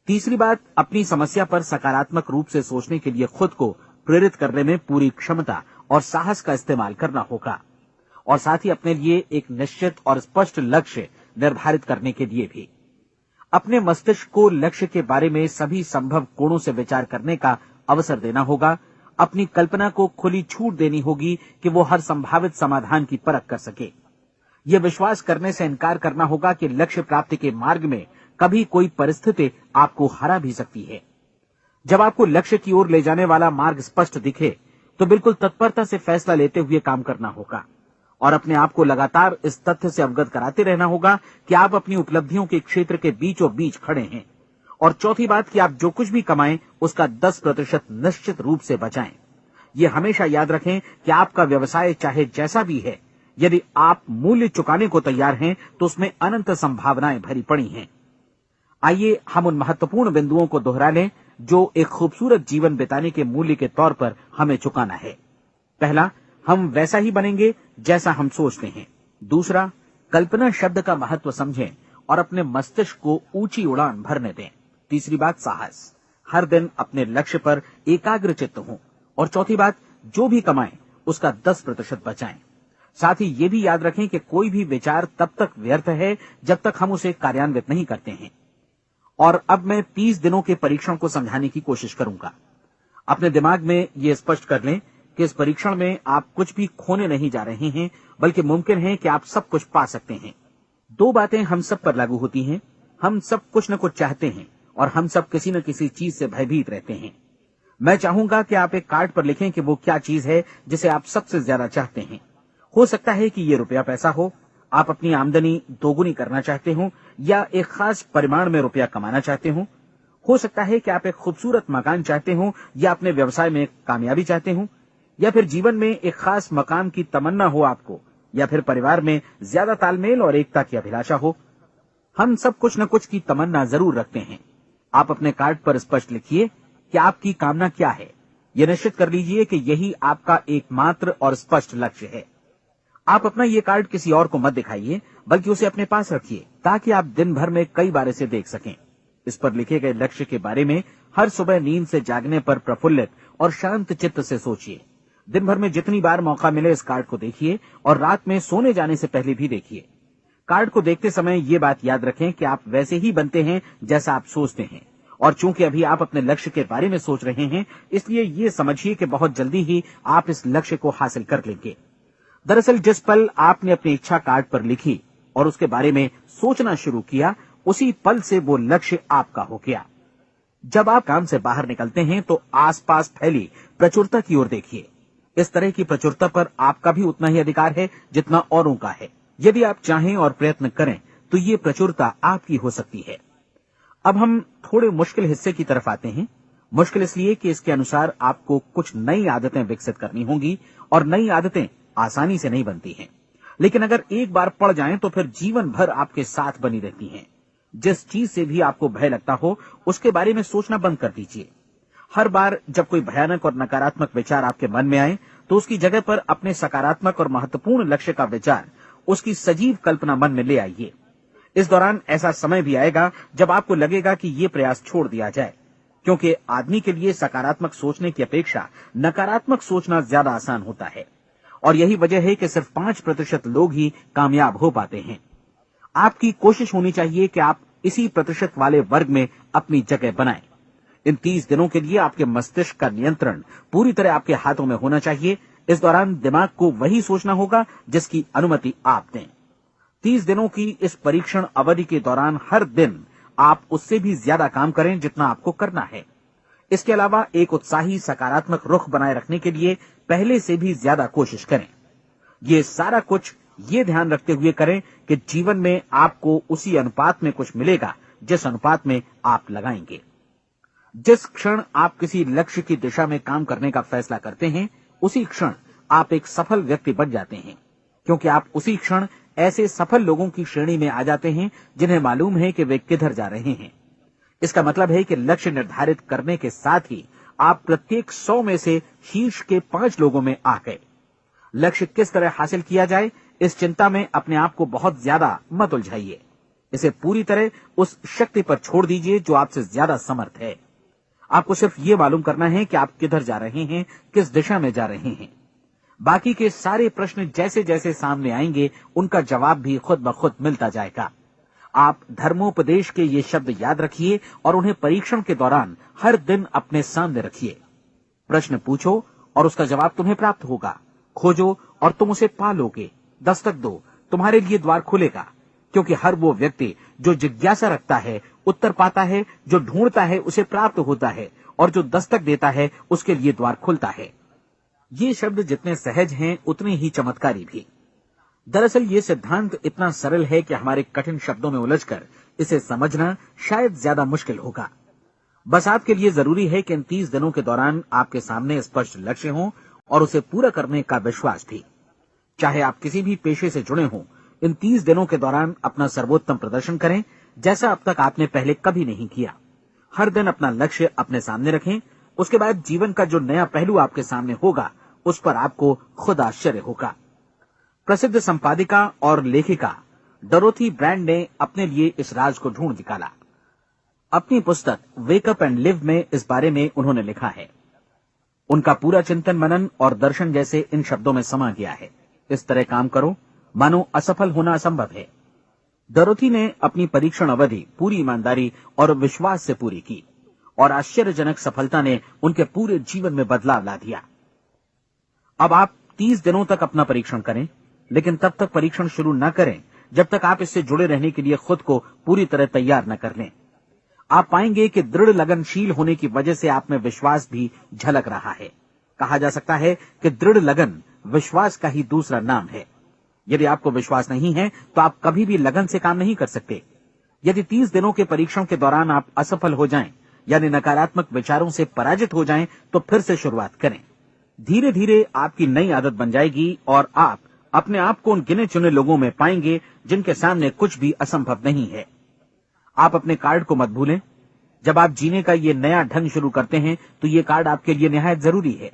तीसरी बात, अपनी समस्या पर सकारात्मक रूप से सोचने के लिए खुद को प्रेरित करने में पूरी क्षमता और साहस का इस्तेमाल करना होगा और साथ ही अपने लिए एक निश्चित और स्पष्ट लक्ष्य निर्धारित करने के लिए भी। अपने मस्तिष्क को लक्ष्य के बारे में सभी संभव कोणों से विचार करने का अवसर देना होगा। अपनी कल्पना को खुली छूट देनी होगी कि वो हर संभावित समाधान की परख कर सके। यह विश्वास करने से इनकार करना होगा कि लक्ष्य प्राप्ति के मार्ग में कभी कोई परिस्थिति आपको हरा भी सकती है। जब आपको लक्ष्य की ओर ले जाने वाला मार्ग स्पष्ट दिखे तो बिल्कुल तत्परता से फैसला लेते हुए काम करना होगा और अपने आप को लगातार इस तथ्य से अवगत कराते रहना होगा कि आप अपनी उपलब्धियों के क्षेत्र के बीचों बीच खड़े हैं। और चौथी बात कि आप जो कुछ भी कमाएं उसका 10% निश्चित रूप से बचाएं। ये हमेशा याद रखें कि आपका व्यवसाय चाहे जैसा भी है, यदि आप मूल्य चुकाने को तैयार हैं तो उसमें अनंत संभावनाएं भरी पड़ी हैं। आइए हम उन महत्वपूर्ण बिंदुओं को दोहरा लें जो एक खूबसूरत जीवन बिताने के मूल्य के तौर पर हमें चुकाना है। पहला, हम वैसा ही बनेंगे जैसा हम सोचते हैं। दूसरा, कल्पना शब्द का महत्व समझें और अपने मस्तिष्क को ऊंची उड़ान भरने दें। तीसरी बात, साहस, हर दिन अपने लक्ष्य पर एकाग्रचित्त हों। और चौथी बात, जो भी कमाएं उसका 10% बचाएं। साथ ही ये भी याद रखें कि कोई भी विचार तब तक व्यर्थ है जब तक हम उसे कार्यान्वित नहीं करते हैं। और अब मैं 30 दिनों के परीक्षण को समझाने की कोशिश करूंगा। अपने दिमाग में ये स्पष्ट कर लें कि इस परीक्षण में आप कुछ भी खोने नहीं जा रहे हैं, बल्कि मुमकिन है कि आप सब कुछ पा सकते हैं। 2 बातें हम सब पर लागू होती हैं। हम सब कुछ न कुछ चाहते हैं और हम सब किसी न किसी चीज से भयभीत रहते हैं। मैं चाहूंगा कि आप एक कार्ड पर लिखें कि वो क्या चीज है जिसे आप सबसे ज्यादा चाहते हैं। हो सकता है कि ये रुपया पैसा हो, आप अपनी आमदनी दोगुनी करना चाहते हो, या एक खास परिमाण में रुपया कमाना चाहते हो सकता है कि आप एक खूबसूरत मकान चाहते हो, या अपने व्यवसाय में कामयाबी चाहते हो, या फिर जीवन में एक खास मकाम की तमन्ना हो आपको, या फिर परिवार में ज्यादा तालमेल और एकता की अभिलाषा हो। हम सब कुछ न कुछ की तमन्ना जरूर रखते हैं। आप अपने कार्ड पर स्पष्ट लिखिए कि आपकी कामना क्या है। यह निश्चित कर लीजिए कि यही आपका एकमात्र और स्पष्ट लक्ष्य है। आप अपना ये कार्ड किसी और को मत दिखाइए, बल्कि उसे अपने पास रखिए, ताकि आप दिन भर में कई बार इसे देख सकें। इस पर लिखे गए लक्ष्य के बारे में हर सुबह नींद से जागने पर प्रफुल्लित और शांत चित्त से सोचिए। दिन भर में जितनी बार मौका मिले इस कार्ड को देखिए, और रात में सोने जाने से पहले भी देखिए। कार्ड को देखते समय ये बात याद रखें कि आप वैसे ही बनते हैं जैसा आप सोचते हैं, और चूंकि अभी आप अपने लक्ष्य के बारे में सोच रहे हैं, इसलिए ये समझिए कि बहुत जल्दी ही आप इस लक्ष्य को हासिल कर लेंगे। दरअसल जिस पल आपने अपनी इच्छा कार्ड पर लिखी और उसके बारे में सोचना शुरू किया, उसी पल से वो लक्ष्य आपका हो गया। जब आप काम से बाहर निकलते हैं तो आसपास फैली प्रचुरता की ओर देखिए। इस तरह की प्रचुरता पर आपका भी उतना ही अधिकार है जितना औरों का है। यदि आप चाहें और प्रयत्न करें तो ये प्रचुरता आपकी हो सकती है। अब हम थोड़े मुश्किल हिस्से की तरफ आते हैं। मुश्किल इसलिए कि इसके अनुसार आपको कुछ नई आदतें विकसित करनी होंगी, और नई आदतें आसानी से नहीं बनती हैं, लेकिन अगर एक बार पड़ जाएं तो फिर जीवन भर आपके साथ बनी रहती हैं। जिस चीज से भी आपको भय लगता हो, उसके बारे में सोचना बंद कर दीजिए। हर बार जब कोई भयानक और नकारात्मक विचार आपके मन में आए, तो उसकी जगह पर अपने सकारात्मक और महत्वपूर्ण लक्ष्य का विचार, उसकी सजीव कल्पना मन में ले आइए। इस दौरान ऐसा समय भी आएगा जब आपको लगेगा कि ये प्रयास छोड़ दिया जाए, क्योंकि आदमी के लिए सकारात्मक सोचने की अपेक्षा नकारात्मक सोचना ज्यादा आसान होता है, और यही वजह है कि सिर्फ 5% लोग ही कामयाब हो पाते हैं। आपकी कोशिश होनी चाहिए कि आप इसी प्रतिशत वाले वर्ग में अपनी जगह बनाएं। इन 30 दिनों के लिए आपके मस्तिष्क का नियंत्रण पूरी तरह आपके हाथों में होना चाहिए। इस दौरान दिमाग को वही सोचना होगा जिसकी अनुमति आप दें। 30 दिनों की इस परीक्षण अवधि के दौरान हर दिन आप उससे भी ज्यादा काम करें जितना आपको करना है। इसके अलावा एक उत्साही सकारात्मक रुख बनाए रखने के लिए पहले से भी ज्यादा कोशिश करें। ये सारा कुछ ये ध्यान रखते हुए करें कि जीवन में आपको उसी अनुपात में कुछ मिलेगा जिस अनुपात में आप लगाएंगे। जिस क्षण आप किसी लक्ष्य की दिशा में काम करने का फैसला करते हैं, उसी क्षण आप एक सफल व्यक्ति बन जाते हैं, क्योंकि आप उसी क्षण ऐसे सफल लोगों की श्रेणी में आ जाते हैं जिन्हें मालूम है कि वे किधर जा रहे हैं। इसका मतलब है कि लक्ष्य निर्धारित करने के साथ ही आप प्रत्येक 100 में से शीर्ष के 5 लोगों में आ गए। लक्ष्य किस तरह हासिल किया जाए, इस चिंता में अपने आप को बहुत ज्यादा मत उलझाइए। इसे पूरी तरह उस शक्ति पर छोड़ दीजिए जो आपसे ज्यादा समर्थ है। आपको सिर्फ ये मालूम करना है कि आप किधर जा रहे हैं, किस दिशा में जा रहे हैं। बाकी के सारे प्रश्न जैसे जैसे सामने आएंगे, उनका जवाब भी खुद ब खुद मिलता जाएगा। आप धर्मोपदेश के ये शब्द याद रखिए और उन्हें परीक्षण के दौरान हर दिन अपने सामने रखिए। प्रश्न पूछो और उसका जवाब तुम्हें प्राप्त होगा। खोजो और तुम उसे पा लोगे। दस्तक दो, तुम्हारे लिए द्वार खुलेगा, क्योंकि हर वो व्यक्ति जो जिज्ञासा रखता है उत्तर पाता है, जो ढूंढता है उसे प्राप्त होता है, और जो दस्तक देता है उसके लिए द्वार खुलता है। ये शब्द जितने सहज हैं उतने ही चमत्कारी भी। दरअसल ये सिद्धांत इतना सरल है कि हमारे कठिन शब्दों में उलझकर इसे समझना शायद ज्यादा मुश्किल होगा। बस आपके लिए जरूरी है कि इन 30 दिनों के दौरान आपके सामने स्पष्ट लक्ष्य हो और उसे पूरा करने का विश्वास भी। चाहे आप किसी भी पेशे से जुड़े हों, इन 30 दिनों के दौरान अपना सर्वोत्तम प्रदर्शन करें, जैसा अब तक आपने पहले कभी नहीं किया। हर दिन अपना लक्ष्य अपने सामने रखें। उसके बाद जीवन का जो नया पहलू आपके सामने होगा, उस पर आपको खुद आश्चर्य होगा। प्रसिद्ध संपादिका और लेखिका डोरोथी ब्रैंड ने अपने लिए इस राज को ढूंढ निकाला। अपनी पुस्तक वेक अप एंड लिव में इस बारे में उन्होंने लिखा है। उनका पूरा चिंतन मनन और दर्शन जैसे इन शब्दों में समा गया है। इस तरह काम करो मानो असफल होना असंभव है। डोरोथी ने अपनी परीक्षण अवधि पूरी ईमानदारी और विश्वास से पूरी की और आश्चर्यजनक सफलता ने उनके पूरे जीवन में बदलाव ला दिया। अब आप 30 दिनों तक अपना परीक्षण करें, लेकिन तब तक परीक्षण शुरू न करें जब तक आप इससे जुड़े रहने के लिए खुद को पूरी तरह तैयार न कर लें। आप पाएंगे कि दृढ़ लगनशील होने की वजह से आप में विश्वास भी झलक रहा है। कहा जा सकता है कि दृढ़ लगन विश्वास का ही दूसरा नाम है। यदि आपको विश्वास नहीं है तो आप कभी भी लगन से काम नहीं कर सकते। यदि 30 दिनों के परीक्षण के दौरान आप असफल हो जाएं, यानी नकारात्मक विचारों से पराजित हो जाएं, तो फिर से शुरुआत करें। धीरे धीरे आपकी नई आदत बन जाएगी और आप अपने आप को उन गिने चुने लोगों में पाएंगे जिनके सामने कुछ भी असंभव नहीं है। आप अपने कार्ड को मत भूलें। जब आप जीने का ये नया ढंग शुरू करते हैं तो ये कार्ड आपके लिए निहायत जरूरी है।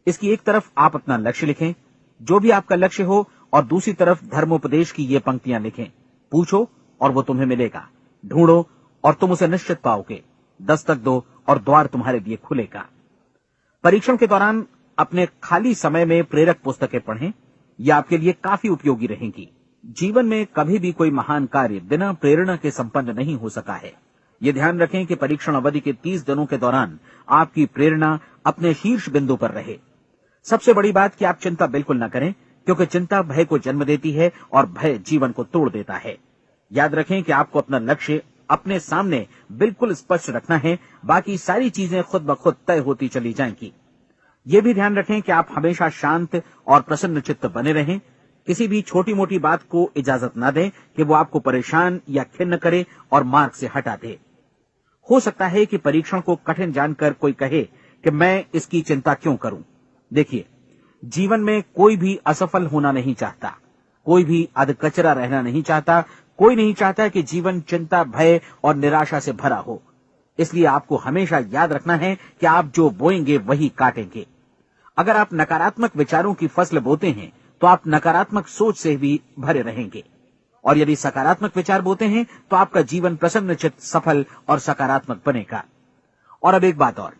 इसकी एक तरफ आप अपना लक्ष्य लिखें, जो भी आपका लक्ष्य हो, और दूसरी तरफ धर्मोपदेश की ये पंक्तियां लिखें। पूछो और वो तुम्हें मिलेगा, ढूंढो और तुम उसे निश्चित पाओगे, दस्तक दो और द्वार तुम्हारे लिए खुलेगा। परीक्षण के दौरान अपने खाली समय में प्रेरक पुस्तकें पढ़ें, यह आपके लिए काफी उपयोगी रहेंगी। जीवन में कभी भी कोई महान कार्य बिना प्रेरणा के संपन्न नहीं हो सका है। ये ध्यान रखें कि परीक्षण अवधि के 30 दिनों के दौरान आपकी प्रेरणा अपने शीर्ष बिंदु पर रहे। सबसे बड़ी बात कि आप चिंता बिल्कुल न करें, क्योंकि चिंता भय को जन्म देती है और भय जीवन को तोड़ देता है। याद रखें कि आपको अपना लक्ष्य अपने सामने बिल्कुल स्पष्ट रखना है, बाकी सारी चीजें खुद ब खुद तय होती चली जाएंगी। ये भी ध्यान रखें कि आप हमेशा शांत और प्रसन्न चित्त बने रहें। किसी भी छोटी मोटी बात को इजाजत न दें कि वो आपको परेशान या खिन्न करे और मार्ग से हटा दे। हो सकता है कि परीक्षण को कठिन जानकर कोई कहे कि मैं इसकी चिंता क्यों करूं। देखिए, जीवन में कोई भी असफल होना नहीं चाहता, कोई भी अधकचरा रहना नहीं चाहता, कोई नहीं चाहता कि जीवन चिंता, भय और निराशा से भरा हो। इसलिए आपको हमेशा याद रखना है कि आप जो बोएंगे वही काटेंगे। अगर आप नकारात्मक विचारों की फसल बोते हैं तो आप नकारात्मक सोच से भी भरे रहेंगे, और यदि सकारात्मक विचार बोते हैं तो आपका जीवन प्रसन्नचित्त, सफल और सकारात्मक बनेगा। और अब एक बात और,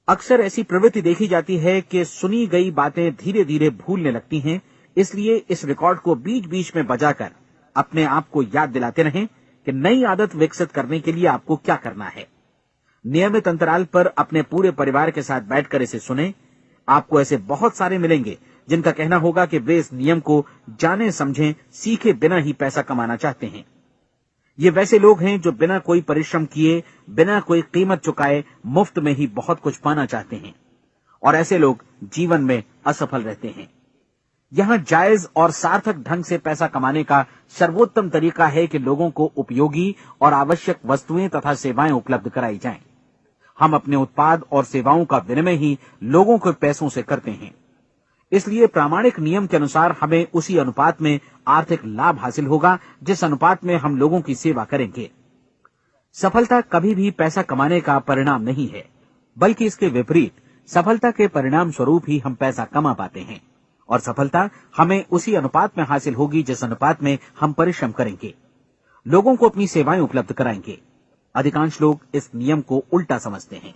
अक्सर ऐसी प्रवृत्ति देखी जाती है कि सुनी गई बातें धीरे धीरे भूलने लगती हैं। इसलिए इस रिकॉर्ड को बीच बीच में बजाकर अपने आप को याद दिलाते रहें कि नई आदत विकसित करने के लिए आपको क्या करना है। नियमित अंतराल पर अपने पूरे परिवार के साथ बैठकर इसे सुनें। आपको ऐसे बहुत सारे मिलेंगे जिनका कहना होगा कि वे इस नियम को जाने समझें सीखे बिना ही पैसा कमाना चाहते हैं। ये वैसे लोग हैं जो बिना कोई परिश्रम किए, बिना कोई कीमत चुकाए मुफ्त में ही बहुत कुछ पाना चाहते हैं, और ऐसे लोग जीवन में असफल रहते हैं। यहां जायज और सार्थक ढंग से पैसा कमाने का सर्वोत्तम तरीका है कि लोगों को उपयोगी और आवश्यक वस्तुएं तथा सेवाएं उपलब्ध कराई जाएं। हम अपने उत्पाद और सेवाओं का विनिमय ही लोगों के पैसों से करते हैं। इसलिए प्रामाणिक नियम के अनुसार हमें उसी अनुपात में आर्थिक लाभ हासिल होगा जिस अनुपात में हम लोगों की सेवा करेंगे। सफलता कभी भी पैसा कमाने का परिणाम नहीं है, बल्कि इसके विपरीत सफलता के परिणाम स्वरूप ही हम पैसा कमा पाते हैं, और सफलता हमें उसी अनुपात में हासिल होगी जिस अनुपात में हम परिश्रम करेंगे, लोगों को अपनी सेवाएं उपलब्ध कराएंगे। अधिकांश लोग इस नियम को उल्टा समझते हैं।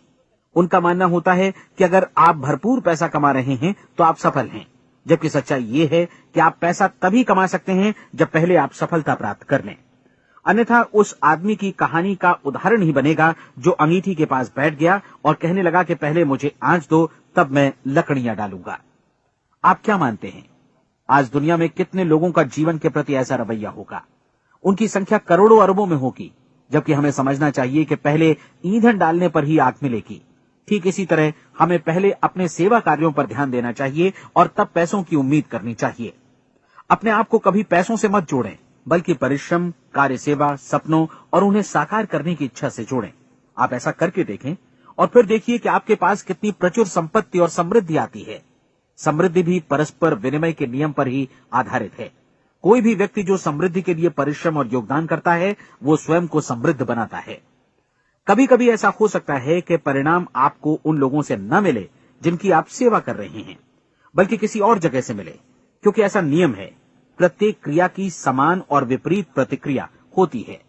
उनका मानना होता है कि अगर आप भरपूर पैसा कमा रहे हैं तो आप सफल हैं, जबकि सच्चाई ये है कि आप पैसा तभी कमा सकते हैं जब पहले आप सफलता प्राप्त कर लें। अन्यथा उस आदमी की कहानी का उदाहरण ही बनेगा जो अंगीठी के पास बैठ गया और कहने लगा कि पहले मुझे आंच दो, तब मैं लकड़ियां डालूंगा। आप क्या मानते हैं, आज दुनिया में कितने लोगों का जीवन के प्रति ऐसा रवैया होगा? उनकी संख्या करोड़ों अरबों में होगी, जबकि हमें समझना चाहिए कि पहले ईंधन डालने पर ही आग मिलेगी। ठीक इसी तरह हमें पहले अपने सेवा कार्यों पर ध्यान देना चाहिए और तब पैसों की उम्मीद करनी चाहिए। अपने आप को कभी पैसों से मत जोड़ें, बल्कि परिश्रम, कार्य सेवा, सपनों और उन्हें साकार करने की इच्छा से जोड़ें। आप ऐसा करके देखें और फिर देखिए कि आपके पास कितनी प्रचुर संपत्ति और समृद्धि आती है। समृद्धि भी परस्पर विनिमय के नियम पर ही आधारित है। कोई भी व्यक्ति जो समृद्धि के लिए परिश्रम और योगदान करता है, वो स्वयं को समृद्ध बनाता है। कभी कभी ऐसा हो सकता है कि परिणाम आपको उन लोगों से न मिले जिनकी आप सेवा कर रहे हैं, बल्कि किसी और जगह से मिले, क्योंकि ऐसा नियम है, प्रत्येक क्रिया की समान और विपरीत प्रतिक्रिया होती है।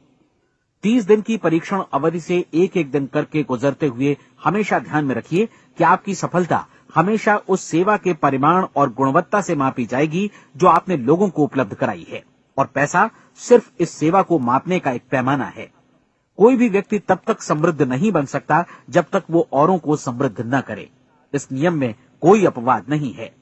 30 दिन की परीक्षण अवधि से एक एक दिन करके गुजरते हुए हमेशा ध्यान में रखिए कि आपकी सफलता हमेशा उस सेवा के परिमाण और गुणवत्ता से मापी जाएगी जो आपने लोगों को उपलब्ध कराई है, और पैसा सिर्फ इस सेवा को मापने का एक पैमाना है। कोई भी व्यक्ति तब तक समृद्ध नहीं बन सकता जब तक वो औरों को समृद्ध न करे। इस नियम में कोई अपवाद नहीं है।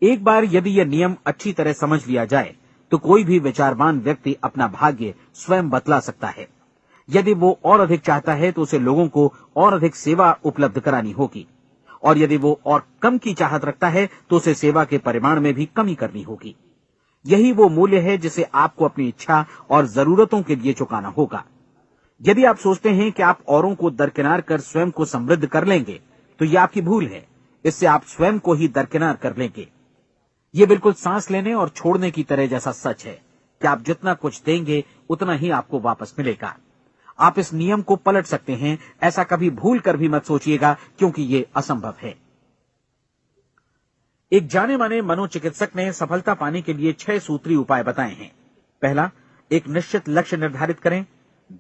एक बार यदि यह नियम अच्छी तरह समझ लिया जाए तो कोई भी विचारवान व्यक्ति अपना भाग्य स्वयं बतला सकता है। यदि वो और अधिक चाहता है तो उसे लोगों को और अधिक सेवा उपलब्ध करानी होगी, और यदि वो और कम की चाहत रखता है तो उसे सेवा के परिमाण में भी कमी करनी होगी। यही वो मूल्य है जिसे आपको अपनी इच्छा और जरूरतों के लिए चुकाना होगा। यदि आप सोचते हैं कि आप औरों को दरकिनार कर स्वयं को समृद्ध कर लेंगे तो यह आपकी भूल है। इससे आप स्वयं को ही दरकिनार कर लेंगे। ये बिल्कुल सांस लेने और छोड़ने की तरह जैसा सच है कि आप जितना कुछ देंगे उतना ही आपको वापस मिलेगा। आप इस नियम को पलट सकते हैं, ऐसा कभी भूल कर भी मत सोचिएगा, क्योंकि ये असंभव है। एक जाने माने मनोचिकित्सक ने सफलता पाने के लिए 6 सूत्री उपाय बताए हैं। पहला, एक निश्चित लक्ष्य निर्धारित करें।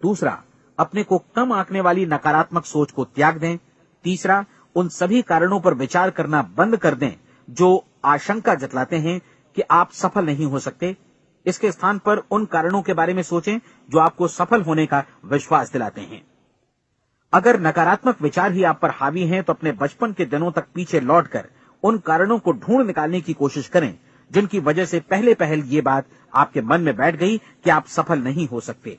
दूसरा, अपने को कम आंकने वाली नकारात्मक सोच को त्याग दें। तीसरा, उन सभी कारणों पर विचार करना बंद कर दें जो आशंका जतलाते हैं कि आप सफल नहीं हो सकते। इसके स्थान पर उन कारणों के बारे में सोचें जो आपको सफल होने का विश्वास दिलाते हैं। अगर नकारात्मक विचार ही आप पर हावी हैं तो अपने बचपन के दिनों तक पीछे लौटकर उन कारणों को ढूंढ निकालने की कोशिश करें जिनकी वजह से पहले पहल ये बात आपके मन में बैठ गई कि आप सफल नहीं हो सकते।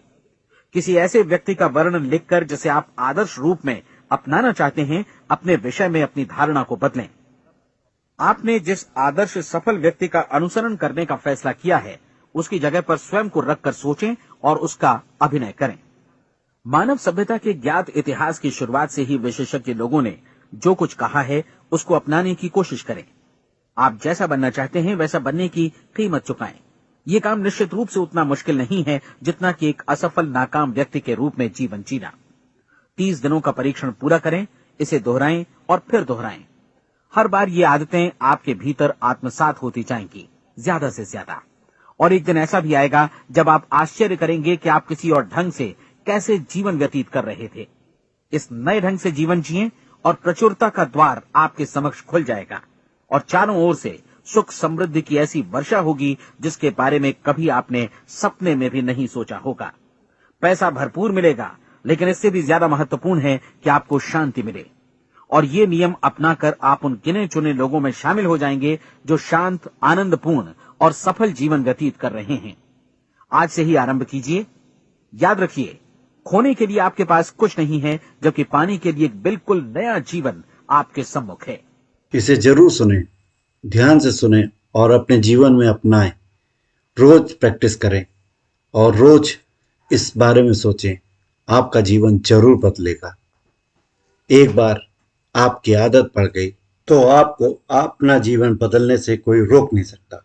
किसी ऐसे व्यक्ति का वर्णन लिखकर जिसे आप आदर्श रूप में अपनाना चाहते हैं, अपने विषय में अपनी धारणा को बदलें। आपने जिस आदर्श सफल व्यक्ति का अनुसरण करने का फैसला किया है उसकी जगह पर स्वयं को रखकर सोचें और उसका अभिनय करें। मानव सभ्यता के ज्ञात इतिहास की शुरुआत से ही विशेषज्ञ लोगों ने जो कुछ कहा है उसको अपनाने की कोशिश करें। आप जैसा बनना चाहते हैं वैसा बनने की कीमत चुकाएं। ये काम निश्चित रूप से उतना मुश्किल नहीं है जितना कि एक असफल नाकाम व्यक्ति के रूप में जीवन जीना। 30 दिनों का परीक्षण पूरा करें, इसे दोहराएं और फिर दोहराएं। हर बार ये आदतें आपके भीतर आत्मसात होती जाएंगी, ज्यादा से ज्यादा। और एक दिन ऐसा भी आएगा जब आप आश्चर्य करेंगे कि आप किसी और ढंग से कैसे जीवन व्यतीत कर रहे थे। इस नए ढंग से जीवन जिएं और प्रचुरता का द्वार आपके समक्ष खुल जाएगा और चारों ओर से सुख समृद्धि की ऐसी वर्षा होगी जिसके बारे में कभी आपने सपने में भी नहीं सोचा होगा। पैसा भरपूर मिलेगा, लेकिन इससे भी ज्यादा महत्वपूर्ण है कि आपको शांति मिले। और ये नियम अपनाकर आप उन गिने चुने लोगों में शामिल हो जाएंगे जो शांत, आनंदपूर्ण और सफल जीवन व्यतीत कर रहे हैं। आज से ही आरंभ कीजिए। याद रखिए, खोने के लिए आपके पास कुछ नहीं है, जबकि पाने के लिए एक बिल्कुल नया जीवन आपके सम्मुख है। इसे जरूर सुने, ध्यान से सुने और अपने जीवन में अपनाएं। रोज प्रैक्टिस करें और रोज इस बारे में सोचें। आपका जीवन जरूर बदलेगा। एक बार आपकी आदत पड़ गई तो आपको अपना जीवन बदलने से कोई रोक नहीं सकता।